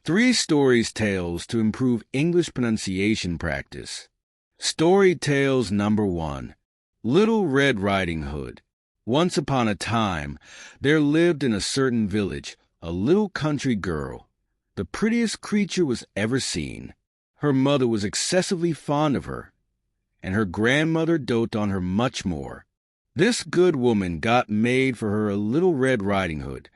3 stories tales to improve English pronunciation practice. Story tales number 1. Little Red Riding Hood. Once upon a time, there lived in a certain village a little country girl. The prettiest creature was ever seen. Her mother was excessively fond of her, and her grandmother doted on her much more. This good woman got made for her a little Red Riding Hood,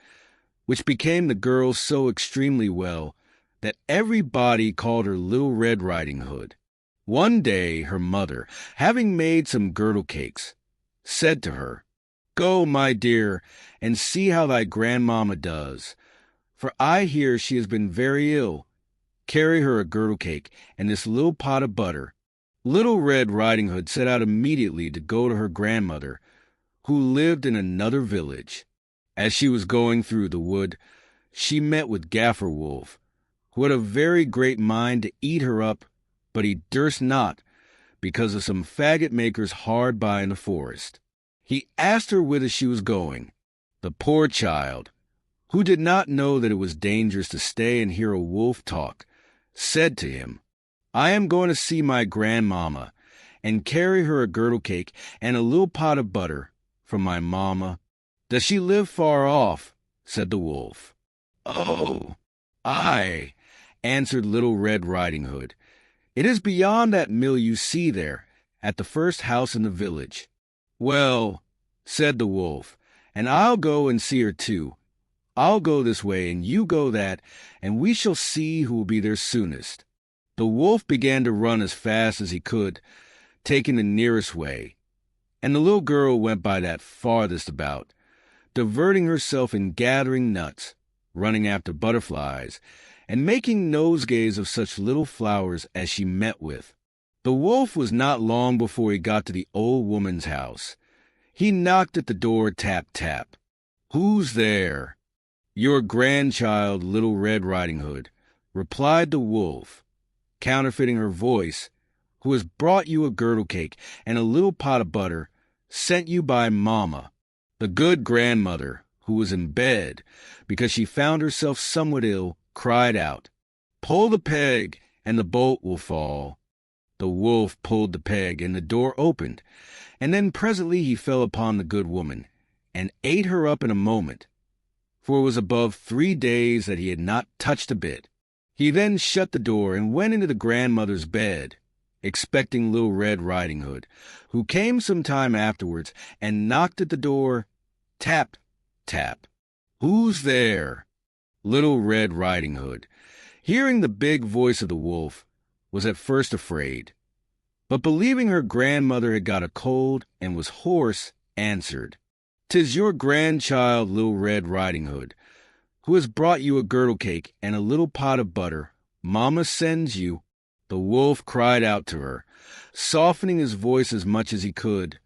which became the girl so extremely well that everybody called her Little Red Riding Hood. One day her mother, having made some girdle cakes, said to her, "Go, my dear, and see how thy grandmamma does, for I hear she has been very ill. Carry her a girdle cake and this little pot of butter." Little Red Riding Hood set out immediately to go to her grandmother, who lived in another village. As she was going through the wood, she met with Gaffer Wolf, who had a very great mind to eat her up, but he durst not, because of some faggot makers hard by in the forest. He asked her whither she was going. The poor child, who did not know that it was dangerous to stay and hear a wolf talk, said to him, "I am going to see my grandmamma, and carry her a girdle cake and a little pot of butter from my mamma." "Does she live far off?" said the wolf. "Oh, aye," answered Little Red Riding Hood. "It is beyond that mill you see there, at the first house in the village." "Well," said the wolf, "and I'll go and see her too. I'll go this way and you go that, and we shall see who will be there soonest." The wolf began to run as fast as he could, taking the nearest way, and the little girl went by that farthest about, diverting herself in gathering nuts, running after butterflies, and making nosegays of such little flowers as she met with. The wolf was not long before he got to the old woman's house. He knocked at the door, tap, tap. "Who's there?" "Your grandchild, Little Red Riding Hood," replied the wolf, counterfeiting her voice, "who has brought you a girdle cake and a little pot of butter, sent you by mamma." The good grandmother, who was in bed, because she found herself somewhat ill, cried out, "Pull the peg, and the bolt will fall." The wolf pulled the peg, and the door opened, and then presently he fell upon the good woman, and ate her up in a moment, for it was above 3 days that he had not touched a bit. He then shut the door and went into the grandmother's bed, expecting Little Red Riding Hood, who came some time afterwards and knocked at the door, tap, tap. "Who's there?" Little Red Riding Hood, hearing the big voice of the wolf, was at first afraid, but believing her grandmother had got a cold and was hoarse, answered, "'Tis your grandchild, Little Red Riding Hood, who has brought you a girdle cake and a little pot of butter. Mamma sends you." The wolf cried out to her, softening his voice as much as he could,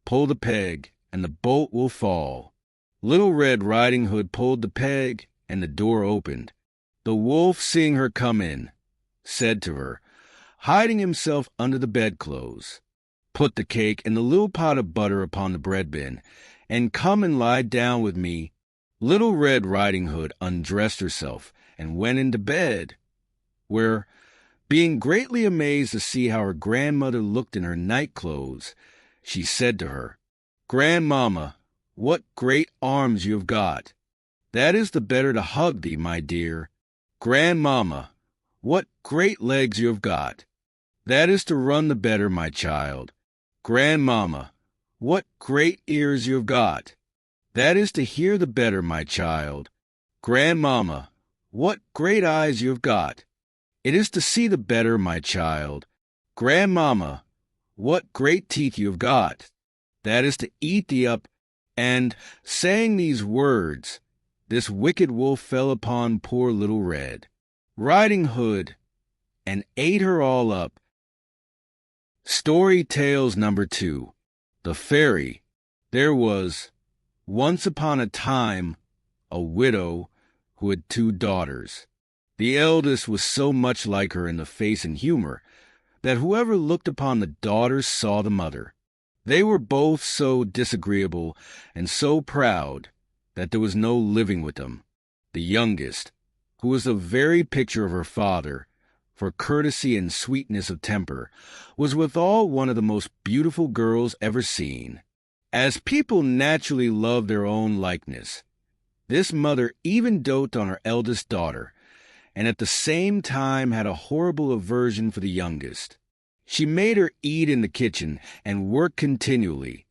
"Pull the peg, and the bolt will fall." Little Red Riding Hood pulled the peg, and the door opened. The wolf, seeing her come in, said to her, hiding himself under the bedclothes, "Put the cake and the little pot of butter upon the bread bin, and come and lie down with me." Little Red Riding Hood undressed herself and went into bed, where, being greatly amazed to see how her grandmother looked in her night clothes, she said to her, "Grandmamma, what great arms you have got! That is the better to hug thee, my dear. Grandmamma, what great legs you have got! That is to run the better, my child. Grandmamma, what great ears you have got! That is to hear the better, my child. Grandmamma, what great eyes you have got! It is to see the better, my child. Grandmamma, what great teeth you have got! That is to eat thee up." And, saying these words, this wicked wolf fell upon poor Little Red Riding Hood and ate her all up. Story Tales number 2. The Fairy. There was, once upon a time, a widow who had 2 daughters. The eldest was so much like her in the face and humor that whoever looked upon the daughters saw the mother. They were both so disagreeable and so proud that there was no living with them. The youngest, who was the very picture of her father, for courtesy and sweetness of temper, was withal one of the most beautiful girls ever seen. As people naturally love their own likeness, this mother even doted on her eldest daughter, and at the same time had a horrible aversion for the youngest. She made her eat in the kitchen and work continually.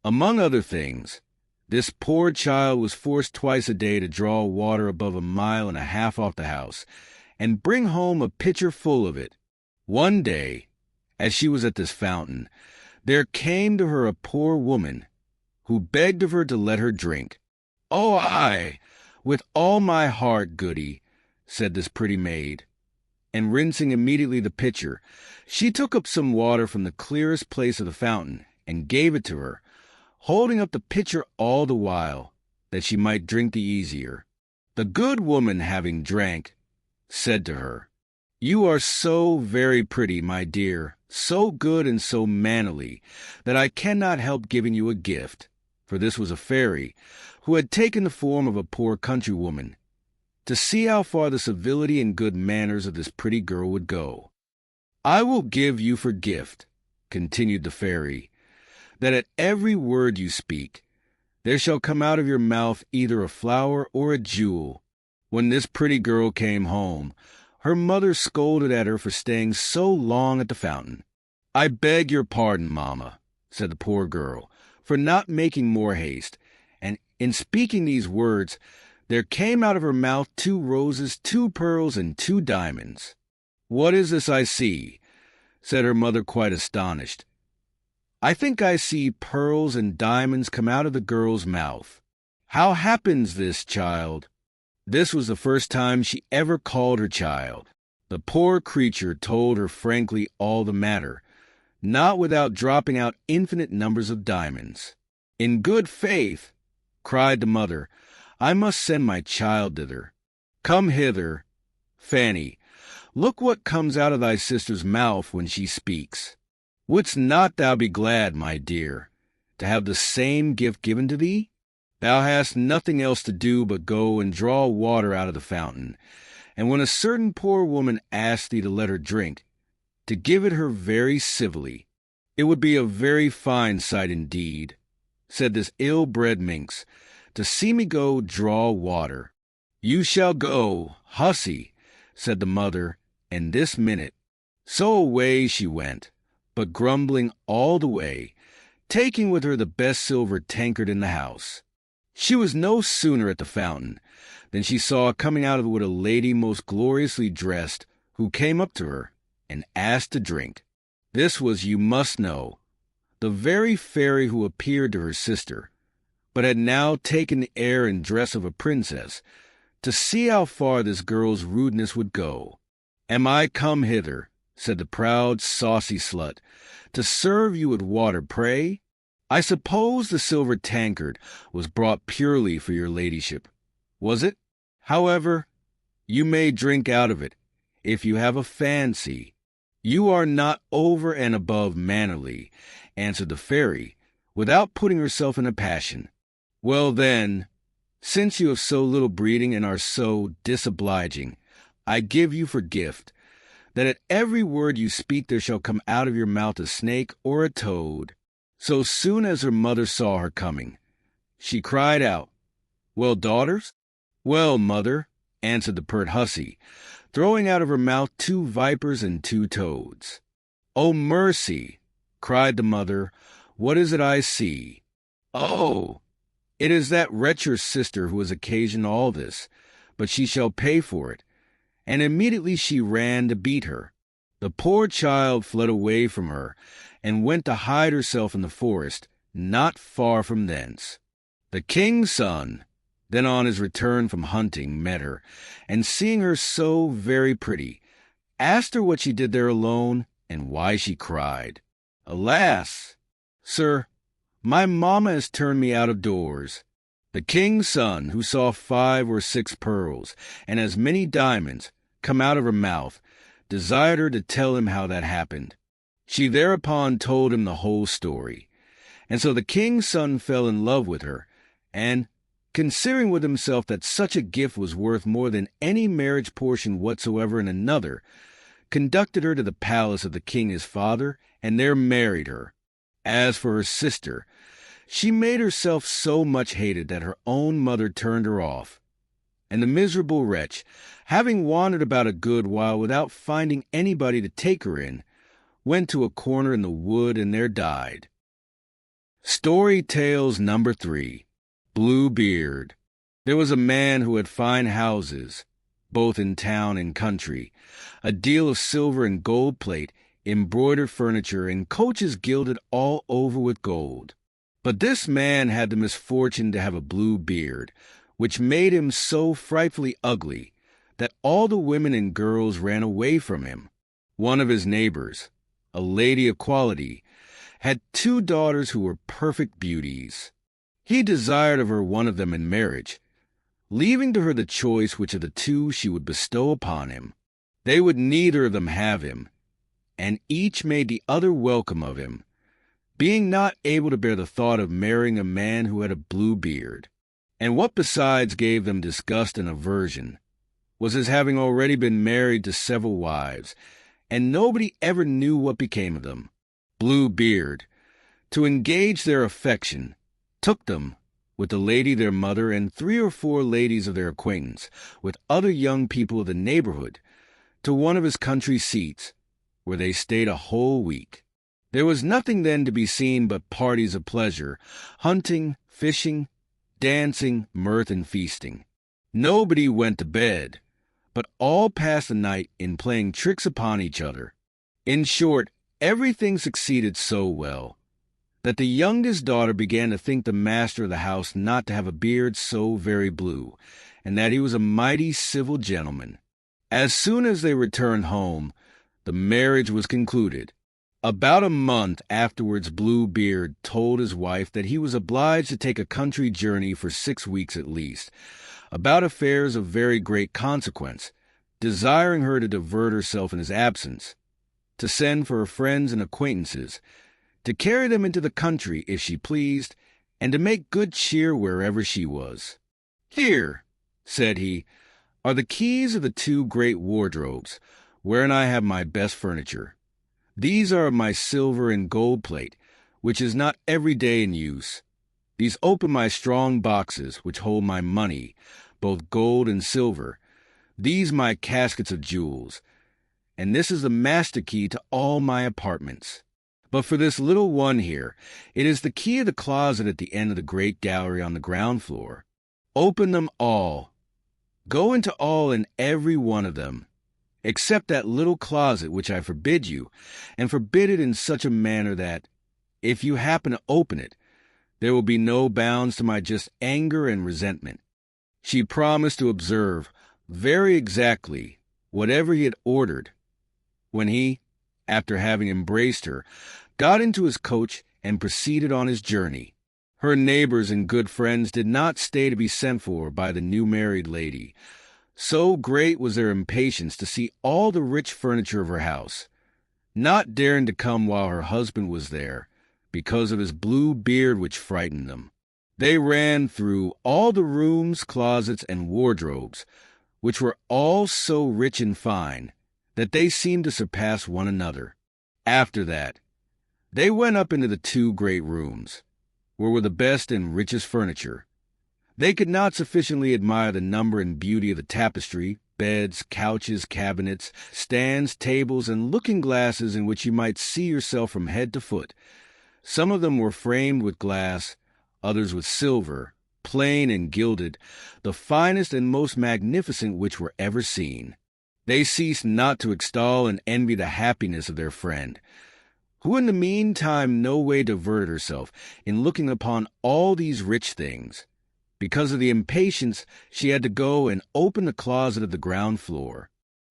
Among other things, this poor child was forced twice a day to draw water above 1.5 miles off the house, and bring home a pitcher full of it. One day, as she was at this fountain, there came to her a poor woman, who begged of her to let her drink. "Oh, aye, with all my heart, goody," said this pretty maid, and rinsing immediately the pitcher, she took up some water from the clearest place of the fountain, and gave it to her, holding up the pitcher all the while, that she might drink the easier. The good woman, having drank, said to her, "You are so very pretty, my dear, so good and so mannerly, that I cannot help giving you a gift," for this was a fairy, who had taken the form of a poor countrywoman, to see how far the civility and good manners of this pretty girl would go. "I will give you for gift," continued the fairy, "that at every word you speak, there shall come out of your mouth either a flower or a jewel." When this pretty girl came home, her mother scolded at her for staying so long at the fountain. "I beg your pardon, mamma," said the poor girl, "for not making more haste," and in speaking these words, there came out of her mouth 2 roses, 2 pearls, and 2 diamonds. "What is this I see?" said her mother, quite astonished. "I think I see pearls and diamonds come out of the girl's mouth. How happens this, child?" This was the first time she ever called her child. The poor creature told her frankly all the matter, not without dropping out infinite numbers of diamonds. "In good faith," cried the mother, "I must send my child thither. Come hither, Fanny. Look what comes out of thy sister's mouth when she speaks. Wouldst not thou be glad, my dear, to have the same gift given to thee? Thou hast nothing else to do but go and draw water out of the fountain, and when a certain poor woman asks thee to let her drink, to give it her very civilly. It would be a very fine sight indeed," said this ill-bred minx, "to see me go draw water." "You shall go, hussy," said the mother, "and this minute." So away she went, but grumbling all the way, taking with her the best silver tankard in the house. She was no sooner at the fountain than she saw coming out of it a lady most gloriously dressed, who came up to her and asked to drink. This was, you must know, the very fairy who appeared to her sister, but had now taken the air and dress of a princess, to see how far this girl's rudeness would go. "Am I come hither," said the proud, saucy slut, "to serve you with water, pray? I suppose the silver tankard was brought purely for your ladyship. Was it? However, you may drink out of it, if you have a fancy." "You are not over and above mannerly," answered the fairy, without putting herself in a passion. "Well, then, since you have so little breeding and are so disobliging, I give you for gift, that at every word you speak there shall come out of your mouth a snake or a toad." So soon as her mother saw her coming, she cried out, "Well, daughters?" "Well, mother," answered the pert hussy, throwing out of her mouth 2 vipers and 2 toads. "Oh, mercy!" cried the mother, "what is it I see? Oh, it is that wretch your sister who has occasioned all this, but she shall pay for it." And immediately she ran to beat her. The poor child fled away from her, and went to hide herself in the forest, not far from thence. The king's son, then on his return from hunting, met her, and seeing her so very pretty, asked her what she did there alone, and why she cried. "Alas, sir, my mamma has turned me out of doors." The king's son, who saw 5 or 6 pearls, and as many diamonds, come out of her mouth, desired her to tell him how that happened. She thereupon told him the whole story, and so the king's son fell in love with her, and, considering with himself that such a gift was worth more than any marriage portion whatsoever in another, conducted her to the palace of the king his father, and there married her. As for her sister, she made herself so much hated that her own mother turned her off. And the miserable wretch, having wandered about a good while without finding anybody to take her in, went to a corner in the wood and there died. Story Tales number 3. Bluebeard. There was a man who had fine houses, both in town and country, a deal of silver and gold plate, embroidered furniture, and coaches gilded all over with gold. But this man had the misfortune to have a blue beard, which made him so frightfully ugly that all the women and girls ran away from him. One of his neighbors, a lady of quality, had 2 daughters who were perfect beauties. He desired of her one of them in marriage, leaving to her the choice which of the 2 she would bestow upon him. They would neither of them have him, and each made the other welcome of him, being not able to bear the thought of marrying a man who had a blue beard. And what besides gave them disgust and aversion was his having already been married to several wives, and nobody ever knew what became of them. Bluebeard, to engage their affection, took them, with the lady their mother and 3 or 4 ladies of their acquaintance, with other young people of the neighborhood, to one of his country seats, where they stayed a whole week. There was nothing then to be seen but parties of pleasure, hunting, fishing, dancing, mirth, and feasting. Nobody went to bed, but all passed the night in playing tricks upon each other. In short, everything succeeded so well that the youngest daughter began to think the master of the house not to have a beard so very blue, and that he was a mighty civil gentleman. As soon as they returned home, the marriage was concluded. About a month afterwards, Bluebeard told his wife that he was obliged to take a country journey for 6 weeks at least, about affairs of very great consequence, desiring her to divert herself in his absence, to send for her friends and acquaintances, to carry them into the country if she pleased, and to make good cheer wherever she was. "Here," said he, "are the keys of the 2 great wardrobes, wherein I have my best furniture. These are of my silver and gold plate, which is not every day in use. These open my strong boxes, which hold my money, both gold and silver. These my caskets of jewels. And this is the master key to all my apartments. But for this little one here, it is the key of the closet at the end of the great gallery on the ground floor. Open them all. Go into all and every one of them, except that little closet which I forbid you, and forbid it in such a manner that, if you happen to open it, there will be no bounds to my just anger and resentment." She promised to observe very exactly whatever he had ordered, when he, after having embraced her, got into his coach and proceeded on his journey. Her neighbors and good friends did not stay to be sent for by the new married lady. So great was their impatience to see all the rich furniture of her house, not daring to come while her husband was there, because of his blue beard which frightened them. They ran through all the rooms, closets, and wardrobes, which were all so rich and fine that they seemed to surpass one another. After that, they went up into the 2 great rooms, where were the best and richest furniture. They could not sufficiently admire the number and beauty of the tapestry, beds, couches, cabinets, stands, tables, and looking-glasses in which you might see yourself from head to foot. Some of them were framed with glass, others with silver, plain and gilded, the finest and most magnificent which were ever seen. They ceased not to extol and envy the happiness of their friend, who in the meantime no way diverted herself in looking upon all these rich things. Because of the impatience, she had to go and open the closet of the ground floor.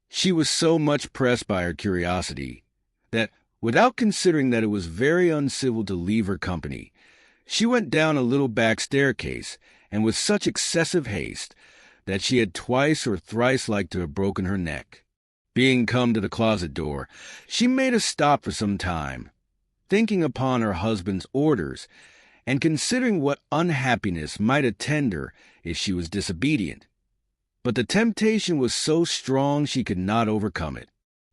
She was so much pressed by her curiosity that, without considering that it was very uncivil to leave her company, she went down a little back staircase, and with such excessive haste that she had twice or thrice like to have broken her neck. Being come to the closet door, she made a stop for some time, thinking upon her husband's orders, and considering what unhappiness might attend her if she was disobedient. But the temptation was so strong she could not overcome it.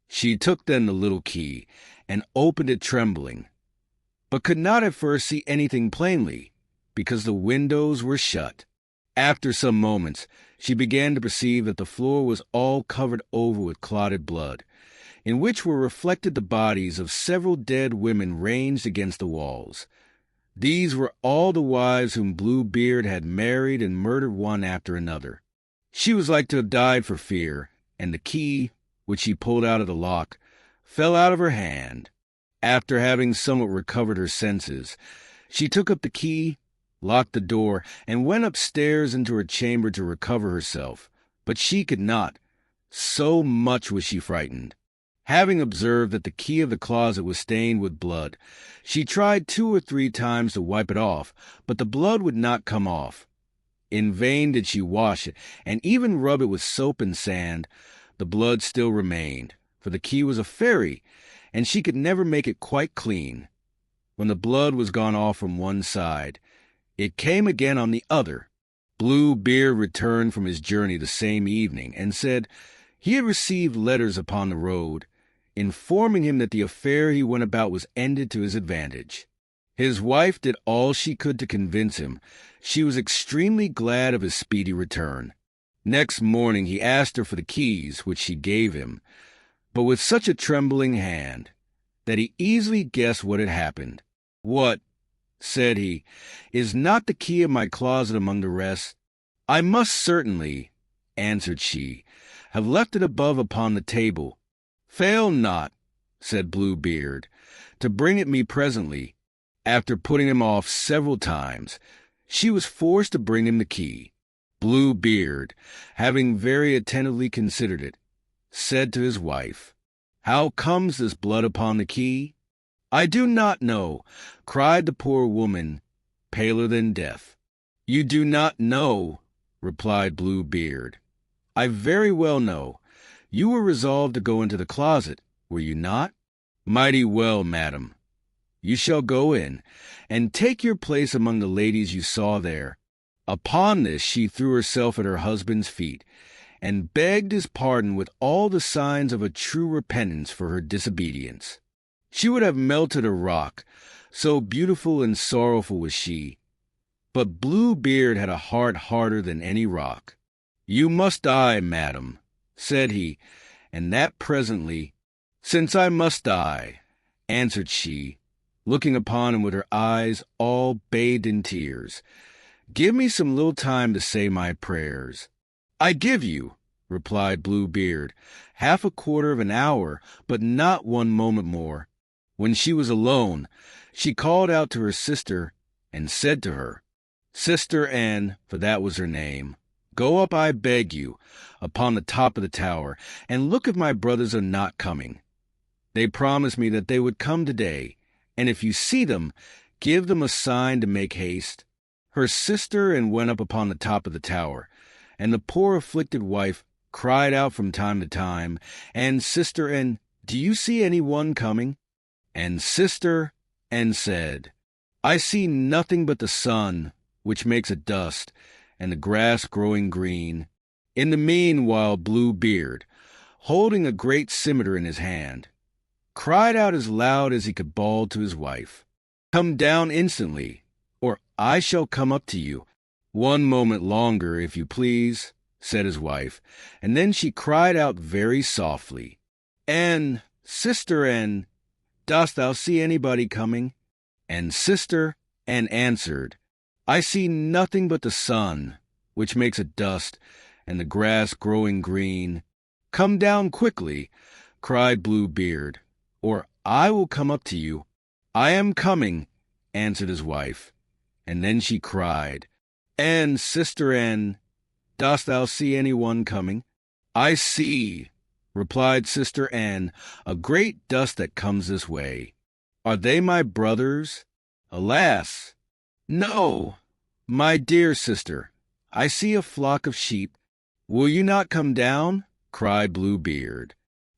She took then the little key, and opened it trembling, but could not at first see anything plainly, because the windows were shut. After some moments, she began to perceive that the floor was all covered over with clotted blood, in which were reflected the bodies of several dead women ranged against the walls. These were all the wives whom Bluebeard had married and murdered one after another. She was like to have died for fear, and the key, which she pulled out of the lock, fell out of her hand. After having somewhat recovered her senses, she took up the key, locked the door, and went upstairs into her chamber to recover herself. But she could not, so much was she frightened. Having observed that the key of the closet was stained with blood, she tried 2 or 3 times to wipe it off, but the blood would not come off. In vain did she wash it, and even rub it with soap and sand. The blood still remained, for the key was a fairy, and she could never make it quite clean. When the blood was gone off from one side, it came again on the other. Bluebeard returned from his journey the same evening, and said he had received letters upon the road, informing him that the affair he went about was ended to his advantage. His wife did all she could to convince him. She was extremely glad of his speedy return. Next morning he asked her for the keys, which she gave him, but with such a trembling hand that he easily guessed what had happened. "What," said he, "is not the key of my closet among the rest?" "I must certainly," answered she, "have left it above upon the table." "Fail not," said Bluebeard, "to bring it me presently." After putting him off several times, she was forced to bring him the key. Bluebeard, having very attentively considered it, said to his wife, "How comes this blood upon the key?" "I do not know," cried the poor woman, paler than death. "You do not know," replied Bluebeard. "I very well know. You were resolved to go into the closet, were you not?" "Mighty well, madam. You shall go in, and take your place among the ladies you saw there." Upon this she threw herself at her husband's feet, and begged his pardon with all the signs of a true repentance for her disobedience. She would have melted a rock, so beautiful and sorrowful was she. But Bluebeard had a heart harder than any rock. "You must die, madam," said he, and that presently. "Since I must die," answered she, looking upon him with her eyes all bathed in tears, "give me some little time to say my prayers." "I give you," replied Bluebeard, "half a quarter of an hour, but not 1 moment more." When she was alone, she called out to her sister, and said to her, "Sister Anne," for that was her name, "go up, I beg you, upon the top of the tower, and look if my brothers are not coming. They promised me that they would come today, and if you see them, give them a sign to make haste." Her sister and went up upon the top of the tower, and the poor afflicted wife cried out from time to time, "And Sister Anne, do you see any one coming?" And Sister Anne said, "I see nothing but the sun, which makes a dust, and the grass growing green." In the meanwhile Bluebeard, holding a great scimitar in his hand, cried out as loud as he could bawl to his wife, "Come down instantly, or I shall come up to you." "1 moment longer, if you please," said his wife, and then she cried out very softly, "Anne, Sister Anne, dost thou see anybody coming?" And Sister Anne answered, "I see nothing but the sun, which makes a dust, and the grass growing green." "Come down quickly," cried Bluebeard, "or I will come up to you." "I am coming," answered his wife, and then she cried, "And Sister Anne, dost thou see any one coming?" "I see," replied Sister Anne, "a great dust that comes this way." "Are they my brothers?" "Alas, no, my dear sister. I see a flock of sheep." "Will you not come down?" cried Bluebeard.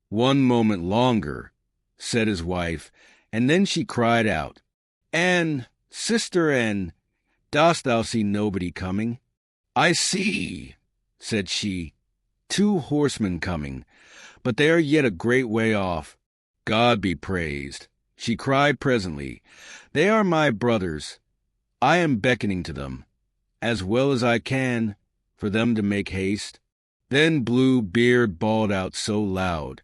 "1 moment longer," said his wife, and then she cried out, "And, Sister Anne, Dost thou see nobody coming? I see, said she, 2 horsemen coming, but they are yet a great way off. God be praised, she cried presently. They are my brothers. I am beckoning to them, as well as I can, for them to make haste. Then Blue Beard bawled out so loud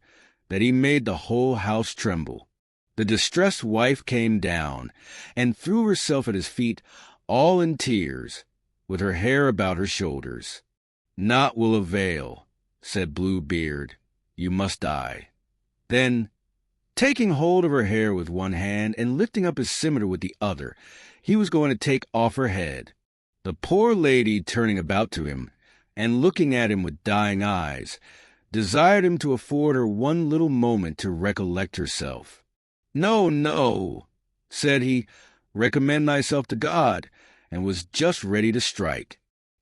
that he made the whole house tremble. The distressed wife came down and threw herself at his feet, all in tears, with her hair about her shoulders. Naught will avail, said Blue Beard. You must die. Then, taking hold of her hair with one hand and lifting up his scimitar with the other, he was going to take off her head. The poor lady, turning about to him and looking at him with dying eyes, desired him to afford her one little moment to recollect herself. No, no, said he, recommend thyself to God, and was just ready to strike.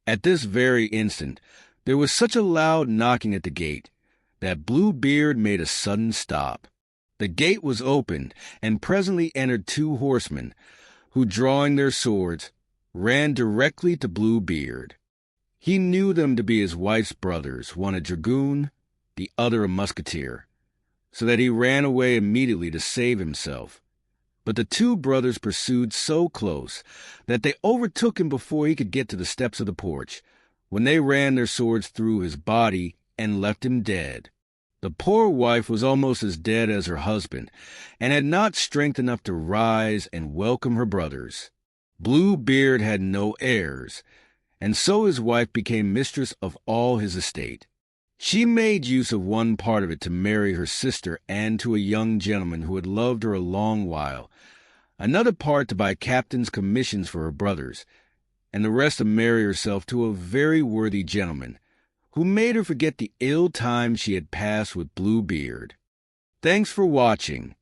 At this very instant there was such a loud knocking at the gate that Blue Beard made a sudden stop. The gate was opened, and presently entered 2 horsemen, who, drawing their swords, ran directly to Blue Beard. He knew them to be his wife's brothers, one a dragoon, the other a musketeer, so that he ran away immediately to save himself. But the 2 brothers pursued so close that they overtook him before he could get to the steps of the porch, when they ran their swords through his body and left him dead. The poor wife was almost as dead as her husband, and had not strength enough to rise and welcome her brothers. Blue Beard had no heirs, and so his wife became mistress of all his estate. She made use of one part of it to marry her sister and to a young gentleman who had loved her a long while, another part to buy captain's commissions for her brothers, and the rest to marry herself to a very worthy gentleman, who made her forget the ill time she had passed with Blue Beard. Thanks for watching.